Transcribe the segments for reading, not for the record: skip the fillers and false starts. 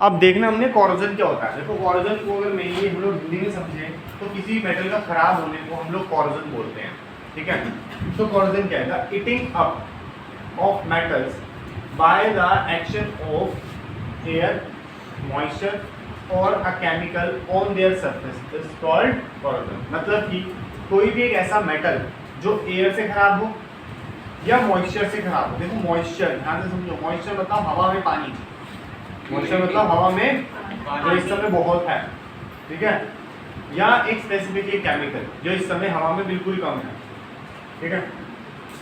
अब देखना हमने कॉरोजन क्या होता है। देखो कॉरोजन को अगर मेनली हम लोग हिंदी में समझे तो किसी मेटल का खराब होने को हम लोग कॉरोजन बोलते हैं, ठीक है। तो कॉरोजन क्या है? Eating up of metals by the action of air, moisture और a chemical on their surface is called corrosion. मतलब कि कोई भी एक ऐसा मेटल जो एयर से खराब हो या मॉइस्चर से खराब हो। देखो मॉइस्चर ध्यान से समझो, मॉइस्चर मतलब हवा में पानी, मॉइस्चर मतलब हवा में जो इस समय बहुत है, ठीक है, या एक स्पेसिफिक केमिकल जो इस समय हवा में बिल्कुल कम है, ठीक है,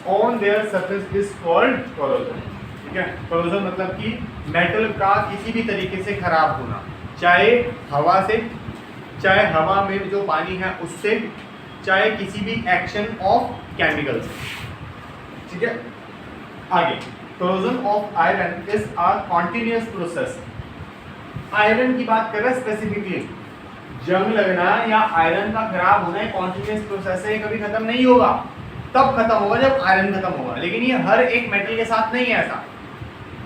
on their surface is called corrosion, ठीक है। कॉरोजन मतलब कि मेटल का किसी भी तरीके से खराब होना, चाहे हवा से, चाहे हवा में जो पानी है उससे, चाहे किसी भी एक्शन ऑफ केमिकल से, ठीक है। आगे corrosion of iron is a continuous process। Iron की बात कर रहे हैं स्पेसिफिकली, जंग लगना या आयरन का खराब होना एक कॉन्टिन्यूस प्रोसेस है, कभी खत्म नहीं होगा। तब खत्म होगा जब आयरन खत्म होगा, लेकिन ये हर एक मेटल के साथ नहीं है ऐसा,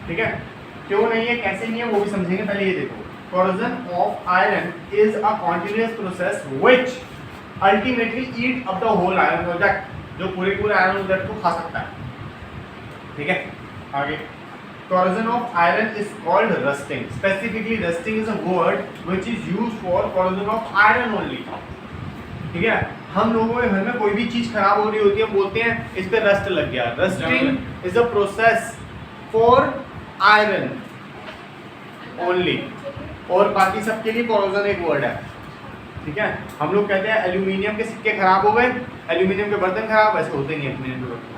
ठीक है। क्यों नहीं है, कैसे नहीं है, वो भी समझेंगे। पहले ये देखो, corrosion of iron is a continuous process which ultimately eat up the whole iron object, जो पूरे आयरन ऑब्जेक्ट को खा सकता है, ठीक है। आगे corrosion of iron is called rusting। Specifically rusting is a word which is used for corrosion of iron only, ठीक है। हम लोगों के घर में कोई भी चीज खराब हो रही होती है, बोलते हैं इस पे रस्ट लग गया। Rusting is a process for iron only, और बाकी सबके लिए corrosion एक वर्ड है, ठीक है। हम लोग कहते हैं एल्यूमिनियम के सिक्के खराब हो गए, एल्यूमिनियम के बर्तन खराब, ऐसे होते नहीं अपने खराब।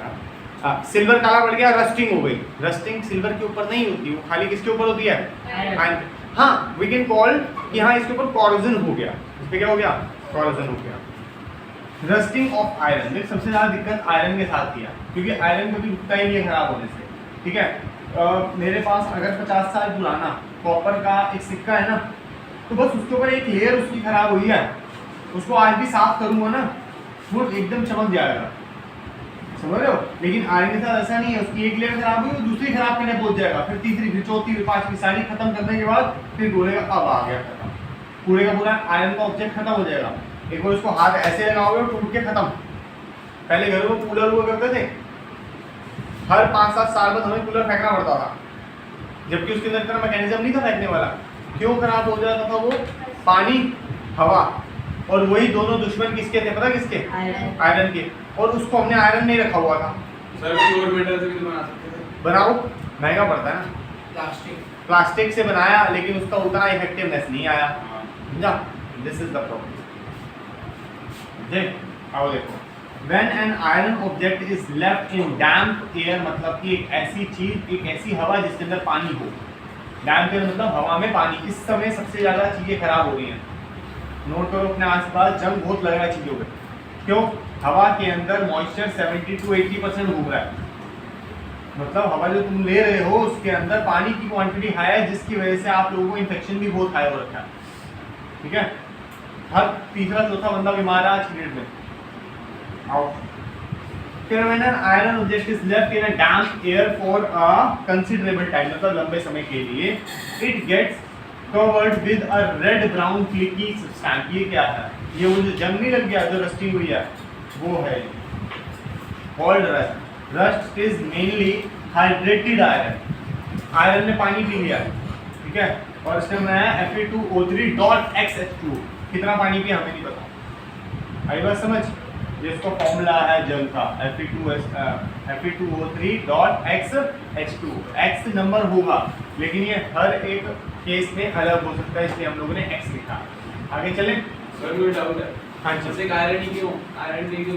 सिल्वर काला पड़ गया, रस्टिंग हो गई। रस्टिंग सिल्वर के ऊपर नहीं होती, वो खाली किसके ऊपर होती है? आयरन। हाँ, वी कैन कॉल कि हाँ इसके ऊपर कॉरोजन हो गया, इस पे क्या हो गया? कॉरोजन हो गया। रस्टिंग ऑफ आयरन में सबसे ज्यादा दिक्कत आयरन के साथ किया, क्योंकि आयरन कभी रुकता ही नहीं है खराब होने से, ठीक है। मेरे पास अगर 50 साल पुराना कॉपर का एक सिक्का है ना, तो बस उसके ऊपर एक लेयर उसकी खराब हुई है, उसको आज भी साफ करूंगा ना, वो एकदम चमक जाएगा, समझ रहे हो। लेकिन आयरन के साथ ऐसा नहीं है, उसकी एक लेयर खराब हुई तो दूसरी खराब करने पहुंच जाएगा, फिर तीसरी, फिर चौथी, फिर पांचवी, सारी खत्म करने के बाद फिर बोलेगा अब आ गया खत्म, पूरे का पूरा आयरन का ऑब्जेक्ट खत्म हो जाएगा। एक बार उसको हाथ ऐसे लगाओगे टूट के खत्म। पहले घरों में कूलर हुआ करते थे, हर 5-7 साल बाद हमें कूलर फेंकना पड़ता था, जबकि उसके अंदर इतना मैकेनिज्म नहीं था फेंकने वाला। क्यों खराब हो जाता था वो? पानी, हवा, और वही दोनों दुश्मन किसके थे पता? किसके? आयरन के। और उसको हमने आयरन नहीं रखा हुआ था। सर प्योर मेटल से भी बना सकते थे। बनाओ, महंगा पड़ता है ना। प्लास्टिक से बनाया, लेकिन उसका उतना इफेक्टिवनेस नहीं आया, समझा? This is the problem. आओ देखो, when an iron object is left in damp air, मतलब कि एक ऐसी चीज, एक ऐसी हवा जिसके अंदर पानी हो। डैम्प एयर मतलब हवा में पानी। इस समय सबसे ज्यादा चीजें खराब हो रही हैं, नोट करो अपने आसपास, जंग बहुत लग रहा है चीजों पे। क्यों? हवा के अंदर मॉइस्चर 70 to 80% घूम रहा है, मतलब हवा जो तुम ले रहे हो उसके अंदर पानी की क्वांटिटी हाई है, जिसकी वजह से आप लोगों को इन्फेक्शन भी बहुत हाई हो रखा है, ठीक है। हर तीसरा चौथा बंदा बीमार है आज की डेट में। आओ, फिर when an iron object is left in a damp air for a considerable time, मतलब लंबे समय के लिए, it gets covered with a red brown flaky substance. ये क्या है? ये वो जो जंग नहीं लग गया, जो रस्टिंग हुई है, वो है called rust. Rust is mainly hydrated iron. Iron ने पानी पी लिया, ठीक है, और इसने बनाया Fe2O3.XH2। कितना पानी पिया हमें नहीं पता। आई बात समझ? ये इसका फॉर्मूला है जंग का, Fe2O3.XH2। X नंबर होगा, लेकिन ये हर एक केस में अलग हो सकता है, इसलिए हम लोगों ने X लिखा। आगे चलें। सर मुझे डाउट है, हाँ जी, जैसे आयरन ही क्यों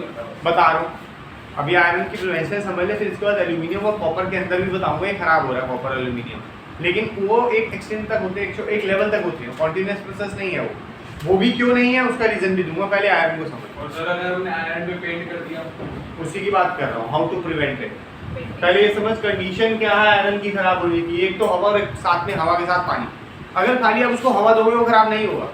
करता है? बता रहा हूँ। अभी आयरन की प्रिवेंशन समझ ले, फिर इसके बाद एल्यूमिनियम और कॉपर के अंदर भी बताऊंगा ये खराब हो रहा है कॉपर एल्यूमिनियम, लेकिन वो एक एक्सटेंट तक होते हैं, एक लेवल तक होते हैं, कॉन्टिन्यूस प्रोसेस नहीं है वो भी क्यों नहीं है उसका रीजन भी दूंगा, पहले आयरन को समझो। और सर अगर हमने आयरन पे पेंट कर दिया, उसी की बात कर रहा हूँ, हाउ टू प्रिवेंट इट। पहले ये समझ कंडीशन क्या है आयरन की खराब होने की। एक तो हवा और साथ में हवा के साथ पानी। अगर खाली आप उसको हवा दोगे वो खराब नहीं होगा।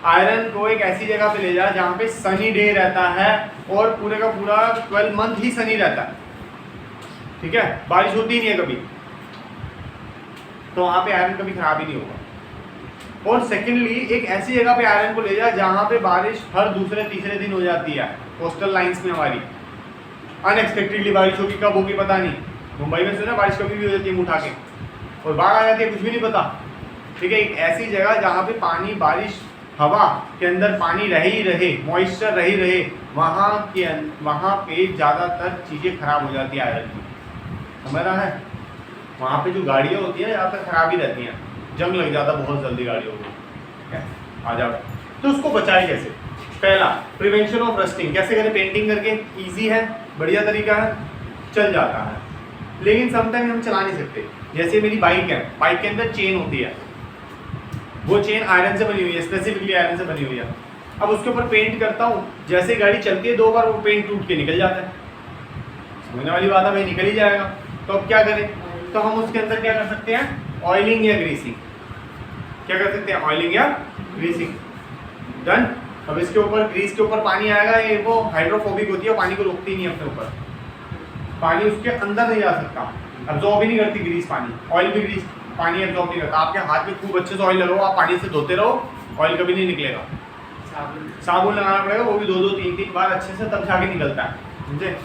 आयरन को एक ऐसी जगह पे ले जा जहाँ पे सनी डे रहता है और पूरे का पूरा 12 मंथ ही सनी रहता है, ठीक है, बारिश होती ही नहीं है कभी। तो वहाँ पे आयरन कभी खराब ही नहीं होगा। और सेकेंडली एक ऐसी जगह पे आयरन को ले जाए जहाँ पे बारिश हर दूसरे तीसरे दिन हो जाती है। कोस्टल लाइंस में हमारी अनएक्सपेक्टेडली बारिश होगी, कब होगी पता नहीं। मुंबई में सुना बारिश कभी भी हो जाती है मुँह उठा के, और बाढ़ आ जाती है, कुछ भी नहीं पता। ठीक है, एक ऐसी जगह जहाँ पे पानी, बारिश, हवा के अंदर पानी रहे ही रहे, मॉइस्चर रही रहे, वहाँ पे ज़्यादातर चीज़ें खराब हो जाती है आयरन की। समझ रहा है? वहाँ पे जो गाड़ियाँ होती हैं ज़्यादातर खराब ही रहती हैं, जंग लग जाता बहुत जल्दी गाड़ियों को। ठीक है, आ जाओ। तो उसको बचाए कैसे? पहला, प्रिवेंशन ऑफ रस्टिंग। कैसे करें? पेंटिंग करके। इजी है, बढ़िया तरीका है, चल जाता है। लेकिन समटाइम हम चला नहीं सकते। जैसे मेरी बाइक है, बाइक के अंदर चेन होती है, वो चेन आयरन से बनी हुई है, स्पेसिफिकली आयरन से बनी हुई है। अब उसके ऊपर पेंट करता हूँ, जैसे गाड़ी चलती है 2 बार वो पेंट टूट के निकल जाता है। समझने वाली बात है भाई, निकल ही जाएगा। तो अब क्या करें? तो हम उसके अंदर क्या कर सकते हैं? ऑयलिंग या ग्रीसिंग। क्या कर सकते हैं? ऑयलिंग या ग्रीसिंग। डन। अब इसके ऊपर, ग्रीस के ऊपर पानी आएगा, ये वो हाइड्रोफोबिक होती है, पानी को रोकती नहीं अपने ऊपर, पानी उसके अंदर नहीं जा सकता, अब्जॉर्ब ही नहीं करती ग्रीस पानी। ऑयल भी ग्रीस पानी एब्जॉर्ब नहीं करता। आपके हाथ में खूब अच्छे से ऑयल लगाओ, आप पानी से धोते रहो, ऑयल कभी नहीं निकलेगा। साबुन लगाना पड़ेगा, वो भी 2-2, 3-3 बार अच्छे से, तब जाके निकलता है। समझे?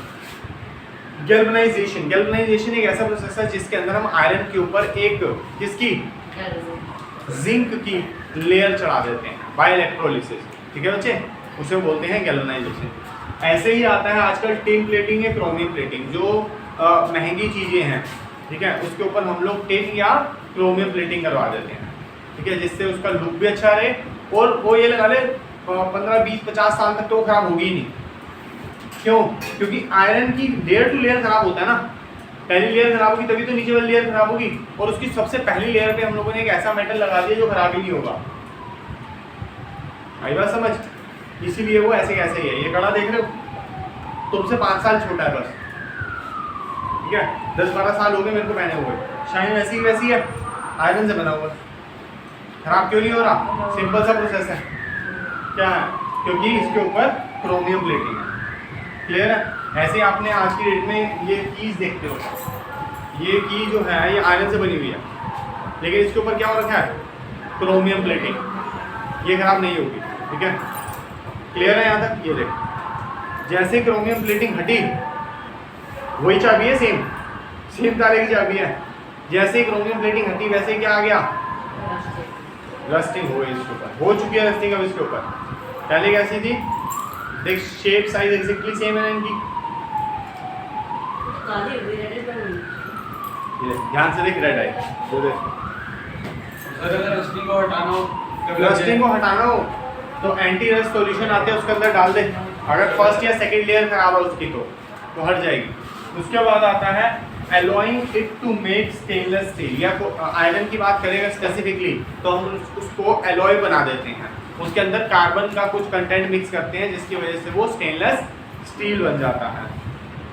गैल्वेनाइजेशन। गैल्वेनाइजेशन एक ऐसा प्रोसेस है जिसके अंदर हम आयरन के ऊपर एक किसकी, जिंक की लेयर चढ़ा देते हैं बाय इलेक्ट्रोलिसिस। ठीक है बच्चे, उसे बोलते हैं गैल्वेनाइजेशन। ऐसे ही आता है आजकल टिन प्लेटिंग या क्रोमियम प्लेटिंग, जो महंगी चीज़ें हैं। ठीक है, उसके ऊपर हम लोग टिन या क्रोमियम प्लेटिंग करवा देते हैं। ठीक है, जिससे उसका लुक भी अच्छा रहे, और वो ये लगा ले 15, 20, 50 साल तक तो वो खराब होगी ही नहीं। क्यों? क्योंकि आयरन की लेयर टू लेयर खराब होता है ना। पहली लेयर खराब होगी तभी तो नीचे वाली लेयर खराब होगी, और उसकी सबसे पहली लेयर पे हम लोगों ने एक ऐसा मेटल लगा दिया जो खराब ही नहीं होगा। आई बात समझ? इसीलिए वो ऐसे कैसे ही है। ये कड़ा देख रहे हो, तुमसे 5 साल छोटा है बस। ठीक है, 10-12 साल हो गए मेरे को पहने हुए, शाइन वैसी वैसी है, आयरन से बना हुआ। खराब क्यों नहीं हो रहा? सिंपल सा प्रोसेस है। क्या है? क्योंकि इसके ऊपर क्रोमियम प्लेटिंग है। क्लियर है? ऐसे आपने आज की डेट में ये कीज देखते हो, ये की जो है ये आयरन से बनी हुई है, लेकिन इसके ऊपर क्या हो रखा है? Chromium plating. ये खराब नहीं होगी। ठीक है, क्लियर है यहाँ तक? ये देख, जैसे क्रोमियम प्लेटिंग हटी, वही चाबी है, सेम तारे की चाबी है। जैसे क्रोमियम प्लेटिंग हटी वैसे क्या आ गया? रस्टिंग हो गई इसके ऊपर, हो चुकी है रस्टिंग अब इसके ऊपर। पहले कैसी थी? देख, शेप साइज एग्जैक्टली सेम है इनकी। ये ध्यान से देख, रेड आई। अगर रस्टिंग को हटाना हो, रस्टिंग को हटाना हो तो एंटी रस्ट सॉल्यूशन आते हैं, उसके अंदर डाल दे। अगर फर्स्ट या सेकंड लेयर खराब है उसकी तो हट जाएगी। उसके बाद आता है alloying it to make stainless steel, या आयरन की बात करेगा स्पेसिफिकली तो हम उसको एलॉय बना देते हैं। उसके अंदर कार्बन का कुछ कंटेंट मिक्स करते हैं जिसकी वजह से वो स्टेनलेस स्टील बन जाता है।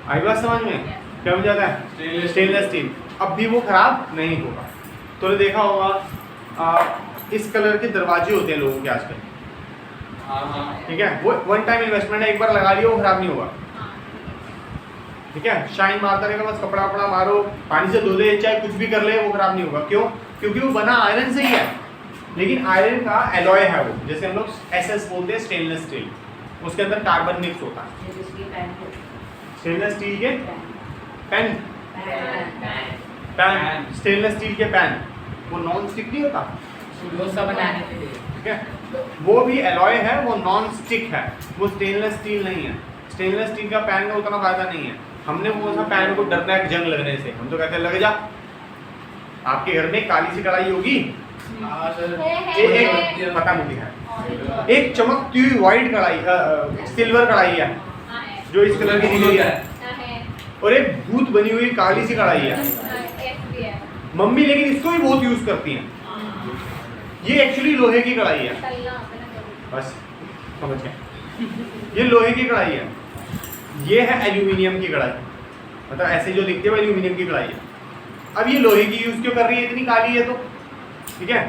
आई बात समझ में? क्या बन जाता है? Stainless steel. अब भी वो खराब नहीं होगा। तो देखा होगा इस कलर के दरवाजे होते हैं लोगों के आजकल। ठीक है, वो वन टाइम इन्वेस्टमेंट है, एक बार लगा लियो वो खराब नहीं होगा। ठीक है, शाइन मारता रहेगा, बस कपड़ा वपड़ा मारो, पानी से धो दे, चाहे कुछ भी कर ले, वो खराब नहीं होगा। क्यों? क्योंकि वो बना आयरन से ही है, लेकिन आयरन का एलॉय है वो, जैसे हम लोग एसएस बोलते हैं, स्टेनलेस स्टील। उसके अंदर कार्बन मिक्स होता है। स्टेनलेस स्टील के पेन, स्टेनलेस स्टील के पैन, वो नॉन स्टिक नहीं होता, ठीक है, वो भी एलॉय है, वो नॉन स्टिक है, वो स्टेनलेस स्टील नहीं है। स्टेनलेस स्टील का पैन का उतना फायदा नहीं है। हमने वो सा पैन को डरना है जंग लगने से, हम तो कहते हैं लग जा। आपके घर में काली सी कढ़ाई होगी, एक पता मुझे है, एक चमकती हुई व्हाइट कढ़ाई, सिल्वर कढ़ाई है जो इस कलर की निकली है, और एक भूत बनी हुई काली सी कढ़ाई है मम्मी, लेकिन इसको भी बहुत यूज करती हैं। ये एक्चुअली लोहे की कढ़ाई है, बस समझ गए, ये लोहे की कढ़ाई है। ये है एल्यूमिनियम की कढ़ाई, मतलब ऐसे जो दिखते हैं एल्यूमिनियम की कढ़ाई है। अब ये लोहे की यूज क्यों कर रही है, इतनी काली है तो, ठीक है,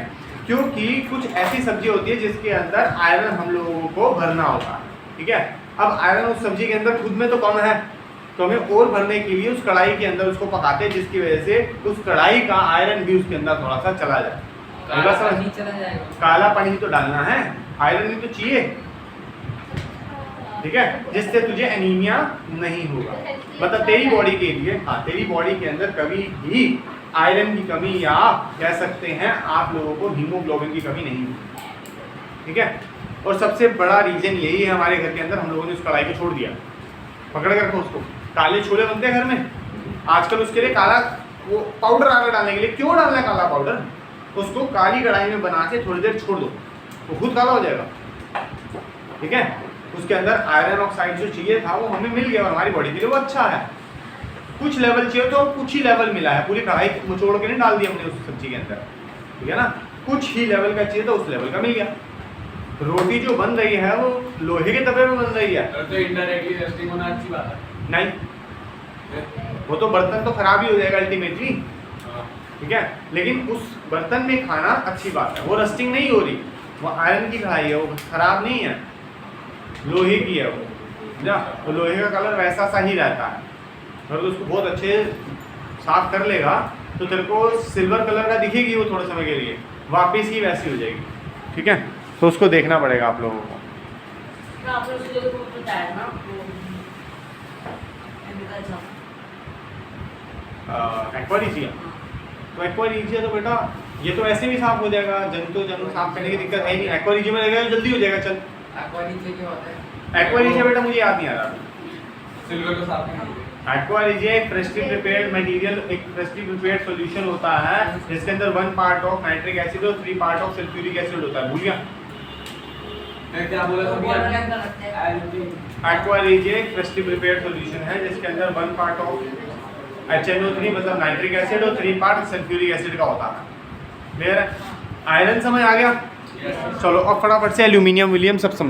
क्योंकि कुछ ऐसी सब्जी होती है जिसके अंदर आयरन हम लोगों को भरना होता है। ठीक है, अब आयरन उस सब्जी के अंदर खुद में तो कम है, तो हमें और भरने के लिए उस कढ़ाई के अंदर उसको पकाते हैं, जिसकी वजह से उस कढ़ाई का आयरन भी उसके अंदर थोड़ा सा चला जाए। काला समझ? चला जाएगा। काला पानी ही तो डालना है, आयरन भी तो चाहिए, ठीक है, जिससे तुझे एनीमिया नहीं होगा। मतलब तेरी बॉडी के लिए, हाँ, तेरी बॉडी के अंदर कभी भी आयरन की कमी या कह सकते हैं आप लोगों को हीमोग्लोबिन की कमी नहीं होगी, ठीक है। और सबसे बड़ा रीजन यही है हमारे घर के अंदर, हम लोगों ने उस कढ़ाई को छोड़ दिया, पकड़ कर रखो उसको। काले छोले बनते हैं घर में आजकल, उसके लिए काला वो पाउडर आ रहा डालने के लिए। क्यों डालना है काला पाउडर? उसको काली कढ़ाई में बना के थोड़ी देर छोड़ दो, वो खुद काला हो जाएगा, ठीक है। उसके अंदर आयरन ऑक्साइड जो चाहिए था वो हमें मिल गया और हमारी बॉडी के लिए वो अच्छा है। कुछ लेवल चाहिए तो कुछ ही लेवल मिला है, पूरी कढ़ाई मचोड़ के नहीं डाल दी हमने उस सब्जी के अंदर, ठीक है ना। कुछ ही लेवल का चाहिए तो उस लेवल का मिल गया। रोटी जो बन रही है वो लोहे के तवे में बन रही है, तो इनडायरेक्टली रेस्टिंग होना अच्छी बात है। नहीं, वो तो बर्तन तो खराब ही हो जाएगा अल्टीमेटली, हाँ। ठीक है। लेकिन उस बर्तन में खाना अच्छी बात है, वो रस्टिंग नहीं हो रही, वो आयरन की कढ़ाई है, वो खराब नहीं है, लोहे की है वो, ना। वो लोहे का कलर वैसा सा ही रहता है, अगर तो उसको बहुत अच्छे साफ कर लेगा तो तेरे को सिल्वर कलर का दिखेगी वो थोड़े समय के लिए, वापस ही वैसी हो जाएगी, ठीक है। तो उसको देखना पड़ेगा आप लोगों को। तो आप लोग जो को बताया ना वो एक्वारिजिया, तो एक्वारिजिया तो बेटा ये तो ऐसे भी साफ हो जाएगा, जंतु साफ करने की दिक्कत है नहीं। एक्वारिजिया में लगेगा जल्दी हो जाएगा। चल, एक्वारिजिया क्या होता है? एक्वारिजिया बेटा मुझे याद नहीं आ रहा। सिल्वर को साफ नहीं एक्वारिजिया एक फ्रेशली प्रिपेयर्ड मटेरियल, एक फ्रेशली प्रिपेयर्ड सॉल्यूशन होता है जिसके अंदर 1 पार्ट ऑफ नाइट्रिक एसिड और 3 पार्ट ऑफ सल्फ्यूरिक एसिड होता है। भूल गया? मैं क्या बोला था बॉटल के अंदर रखते हैं। एक्वारिजिया एक फ्रेशली प्रिपेयर्ड सॉल्यूशन है जिसके अंदर 1 पार्ट ऑफ HNO3 मतलब नाइट्रिक एसिड और 3 पार्ट सल्फ्यूरिक एसिड का होता है। क्लियर है? आयरन समझ आ गया? चलो अब फटाफट से एल्यूमिनियम विलियम सब समझ